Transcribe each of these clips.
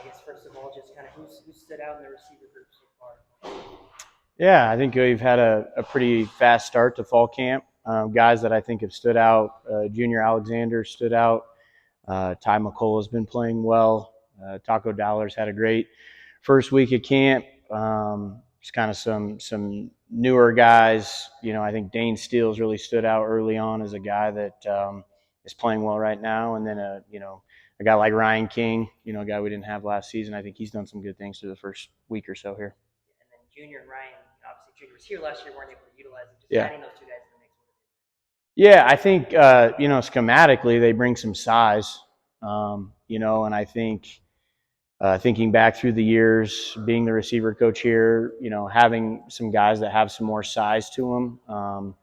guess first of all, just kind of who stood out in the receiver group so far? Yeah, I think we've had a pretty fast start to fall camp. Guys that I think have stood out, Junior Alexander stood out. Ty McCullough has been playing well. Taco Dallar's had a great first week of camp. Just kind of some newer guys. I think Danne Steels really stood out early on as a guy that is playing well right now. And then a guy like Ryan King, a guy we didn't have last season. I think he's done some good things through the first week or so here. And then Junior and Ryan, obviously Junior was here last year, weren't able to utilize him. Just Yeah. adding those two guys in the mix. Yeah, I think schematically they bring some size, and I think thinking back through the years, being the receiver coach here, having some guys that have some more size to them,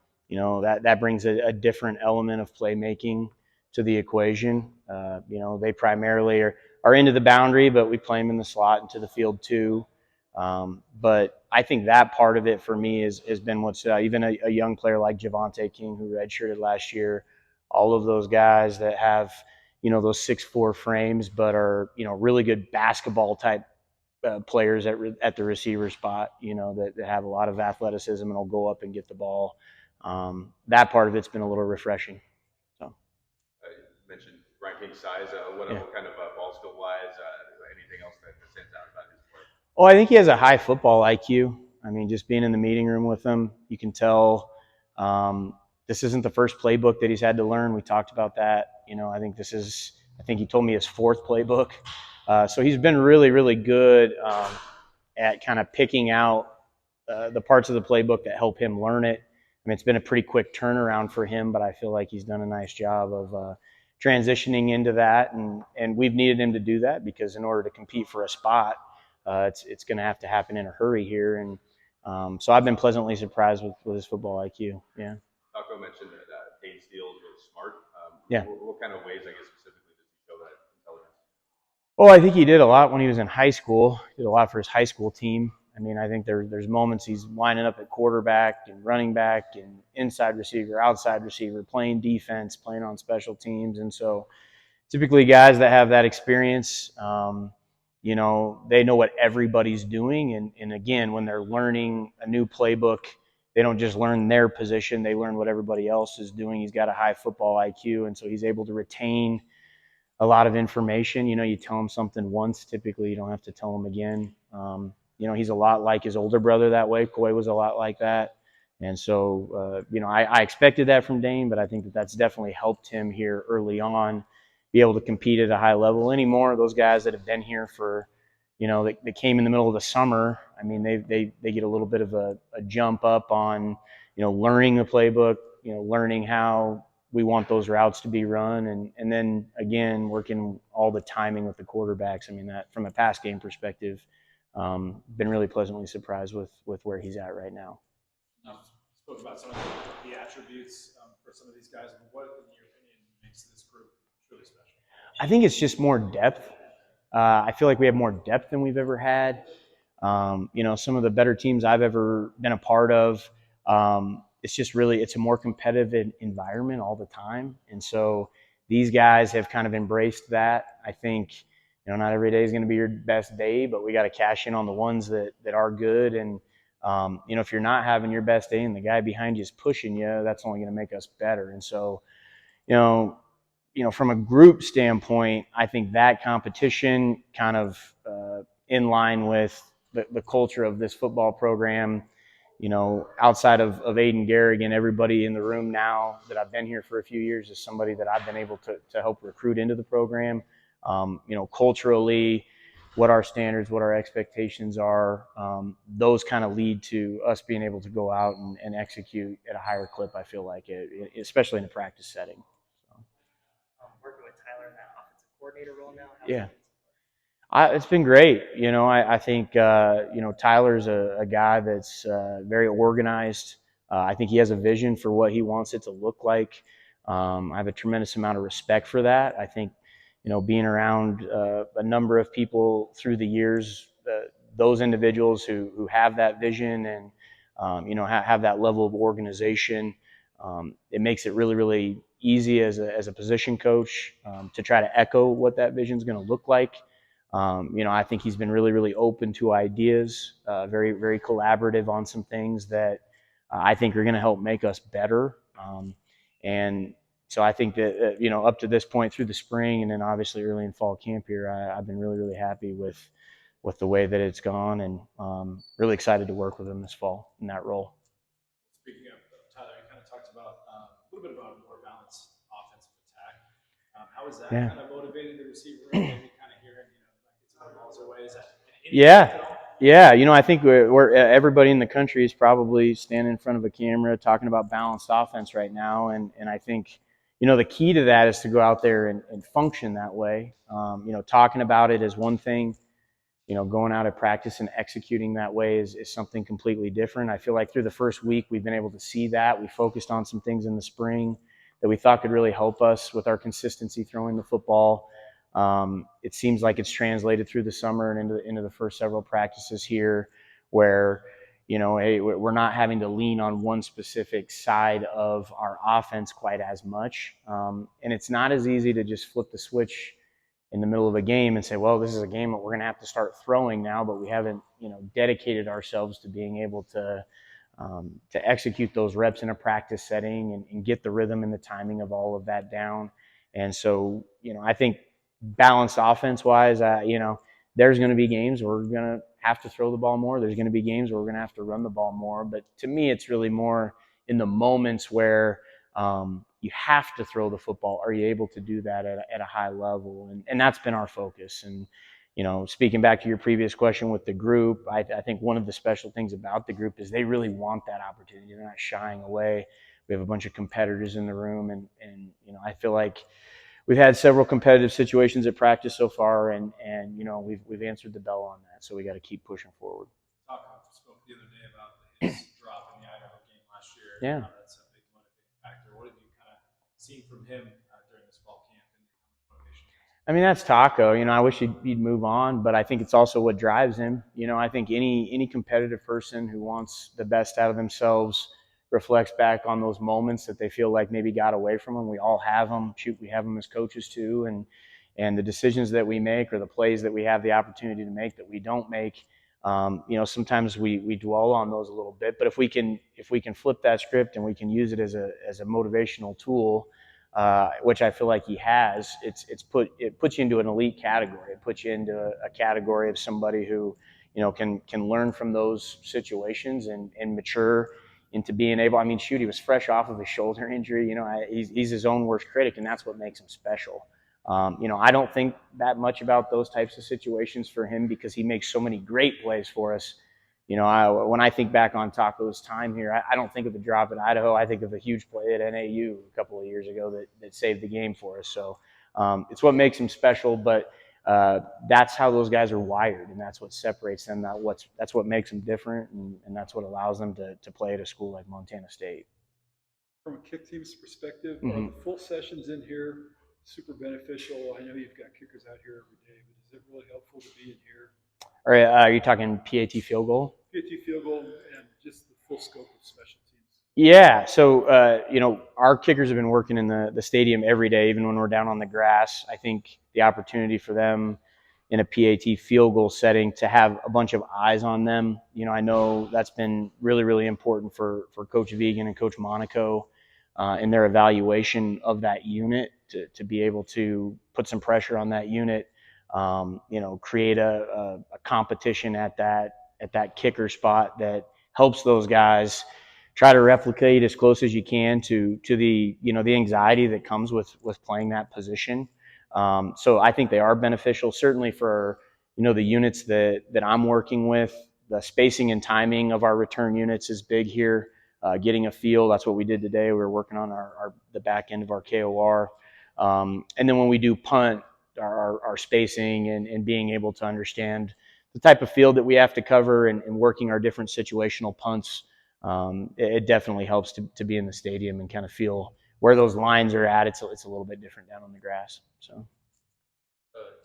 that brings a different element of playmaking to the equation. They primarily are into the boundary, but we play them in the slot into the field too. But I think that part of it for me has been what's even a young player like Javonte King, who redshirted last year, all of those guys that have, those 6'4" frames, but are, really good basketball type players at the receiver spot, that have a lot of athleticism and will go up and get the ball. That part of it's been a little refreshing. So. You mentioned Ryan King's size. What kind of ball skill wise? Anything else that stands out about his play? Oh, I think he has a high football IQ. I mean, just being in the meeting room with him, you can tell this isn't the first playbook that he's had to learn. We talked about that. I think he told me his fourth playbook. So he's been really, really good at kind of picking out the parts of the playbook that help him learn it. I mean, it's been a pretty quick turnaround for him, but I feel like he's done a nice job of transitioning into that. And we've needed him to do that because in order to compete for a spot, it's going to have to happen in a hurry here. And so I've been pleasantly surprised with his football IQ. Yeah. Taco mentioned that Danne Steels was smart. Yeah. What kind of ways, I guess, specifically does he show that intelligence? Well, I think he did a lot when he was in high school. He did a lot for his high school team. I mean, I think there's moments he's lining up at quarterback and running back and inside receiver, outside receiver, playing defense, playing on special teams. And so typically guys that have that experience, they know what everybody's doing. And again, when they're learning a new playbook, they don't just learn their position, they learn what everybody else is doing. He's got a high football IQ, and so he's able to retain a lot of information. You tell him something once, typically you don't have to tell him again. He's a lot like his older brother that way. Coy was a lot like that. And so, I expected that from Danne, but I think that's definitely helped him here early on be able to compete at a high level. Anymore, those guys that have been here for, they came in the middle of the summer. I mean, they get a little bit of a jump up on, learning the playbook, learning how we want those routes to be run. And then, again, working all the timing with the quarterbacks. I mean, that from a pass game perspective, been really pleasantly surprised with where he's at right now. Spoke about some of the attributes for some of these guys. What, in your opinion, makes this group truly special? I think it's just more depth. I feel like we have more depth than we've ever had. Some of the better teams I've ever been a part of, it's a more competitive environment all the time. And so these guys have kind of embraced that. I think, not every day is going to be your best day, but we got to cash in on the ones that are good. And, if you're not having your best day and the guy behind you is pushing you, that's only going to make us better. And so, from a group standpoint, I think that competition kind of in line with the culture of this football program, outside of Aiden Garrigan, everybody in the room now that I've been here for a few years is somebody that I've been able to help recruit into the program. Culturally, what our standards, what our expectations are, those kind of lead to us being able to go out and execute at a higher clip, I feel like, especially in a practice setting. Working with Tyler in that offensive coordinator role now? Yeah. It's been great. I think, Tyler's a guy that's very organized. I think he has a vision for what he wants it to look like. I have a tremendous amount of respect for that. I think, being around a number of people through the years, those individuals who have that vision and, have that level of organization, it makes it really, really easy as a position coach to try to echo what that vision is going to look like. I think he's been really, really open to ideas, very, very collaborative on some things that I think are going to help make us better. And so I think that, up to this point through the spring and then obviously early in fall camp here, I've been really, really happy with the way that it's gone, and really excited to work with him this fall in that role. Speaking of Tyler, you kind of talked about a little bit about a more balanced offensive attack. How is that kind of motivating the receiver room? Maybe kind of hearing, get some more balls away. Is that Yeah. Yeah, I think we're everybody in the country is probably standing in front of a camera talking about balanced offense right now, and I think the key to that is to go out there and function that way. Talking about it is one thing. Going out at practice and executing that way is something completely different. I feel like through the first week we've been able to see that. We focused on some things in the spring that we thought could really help us with our consistency throwing the football. It seems like it's translated through the summer and into the first several practices here where, hey, we're not having to lean on one specific side of our offense quite as much. And it's not as easy to just flip the switch in the middle of a game and say, well, this is a game that we're going to have to start throwing now, but we haven't, dedicated ourselves to being able to execute those reps in a practice setting and get the rhythm and the timing of all of that down. And so, I think balanced offense-wise, there's going to be games where we're going to have to throw the ball more. There's going to be games where we're going to have to run the ball more. But to me, it's really more in the moments where you have to throw the football. Are you able to do that at a high level? And that's been our focus. And, speaking back to your previous question with the group, I think one of the special things about the group is they really want that opportunity. They're not shying away. We have a bunch of competitors in the room, and I feel like we've had several competitive situations at practice so far, and we've answered the bell on that. So we got to keep pushing forward. Talk spoke the other day about his drop in the Idaho game last year. Yeah. That's a big motivating factor. What have you kind of seen from him during this fall camp, and how much motivation? I mean, that's Taco. I wish he'd move on, but I think it's also what drives him. I think any competitive person who wants the best out of themselves reflects back on those moments that they feel like maybe got away from them. We all have them. Shoot, we have them as coaches too, and the decisions that we make or the plays that we have the opportunity to make that we don't make. Sometimes we dwell on those a little bit, but if we can flip that script and we can use it as a motivational tool, which I feel like he has, it puts you into an elite category. It puts you into a category of somebody who, can learn from those situations and mature into being able. I mean, shoot, he was fresh off of a shoulder injury. He's his own worst critic, and that's what makes him special. I don't think that much about those types of situations for him because he makes so many great plays for us. When I think back on Taco's time here, I don't think of the drop at Idaho. I think of a huge play at NAU a couple of years ago that saved the game for us. So it's what makes him special, but that's how those guys are wired, and that's what separates them. That's what makes them different, and that's what allows them to play at a school like Montana State. From a kick team's perspective, are the full sessions in here super beneficial? I know you've got kickers out here every day, but is it really helpful to be in here? All right, are you talking PAT field goal? PAT field goal and just the full scope of special teams. Yeah, so our kickers have been working in the stadium every day, even when we're down on the grass. I think the opportunity for them in a PAT field goal setting to have a bunch of eyes on them, I know that's been really, really important for Coach Vegan and Coach Monaco in their evaluation of that unit to be able to put some pressure on that unit, create a competition at that kicker spot that helps those guys try to replicate as close as you can to the the anxiety that comes with playing that position. So I think they are beneficial, certainly for the units that I'm working with. The spacing and timing of our return units is big here. Getting a feel, that's what we did today. We were working on the back end of our KOR. And then when we do punt, our spacing and being able to understand the type of field that we have to cover and working our different situational punts, it definitely helps to be in the stadium and kind of feel where those lines are at. It's a little bit different down on the grass. So.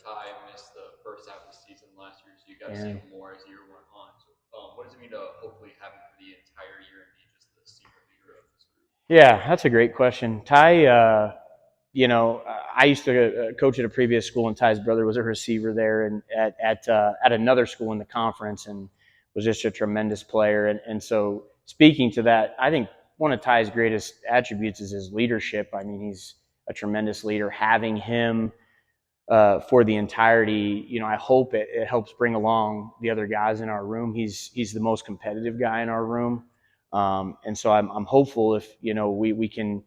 Ty missed the first half of the season last year, so you got to see him more as the year went on. So, what does it mean to hopefully have him for the entire year and be just the senior leader of this group? Yeah, that's a great question. Ty, I used to coach at a previous school, and Ty's brother was a receiver there, and at another school in the conference, and was just a tremendous player. And so, speaking to that, I think one of Ty's greatest attributes is his leadership. I mean, he's a tremendous leader. Having him for the entirety, I hope it helps bring along the other guys in our room. He's the most competitive guy in our room, and so I'm hopeful if we can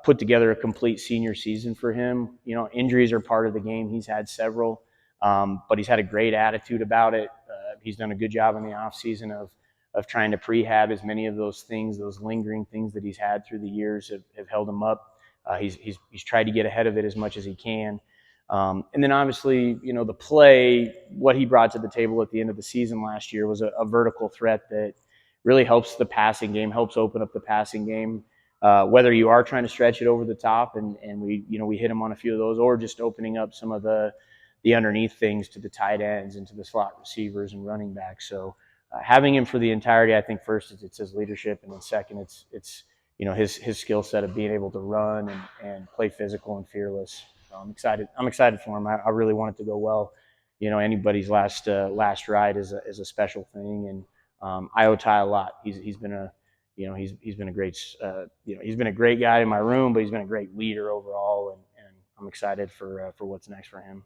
put together a complete senior season for him. Injuries are part of the game. He's had several, but he's had a great attitude about it. He's done a good job in the off season of trying to prehab as many of those things, those lingering things that he's had through the years have held him up. He's tried to get ahead of it as much as he can. And then obviously, the play, what he brought to the table at the end of the season last year was a vertical threat that really helps the passing game, helps open up the passing game. Whether you are trying to stretch it over the top and we hit him on a few of those, or just opening up some of the underneath things to the tight ends and to the slot receivers and running backs. So having him for the entirety, I think first it's his leadership, and then second it's his skill set of being able to run and play physical and fearless. So I'm excited for him. I really want it to go well. Anybody's last ride is a special thing, and I owe Ty a lot. He's been a he's been a great he's been a great guy in my room, but he's been a great leader overall, and I'm excited for what's next for him.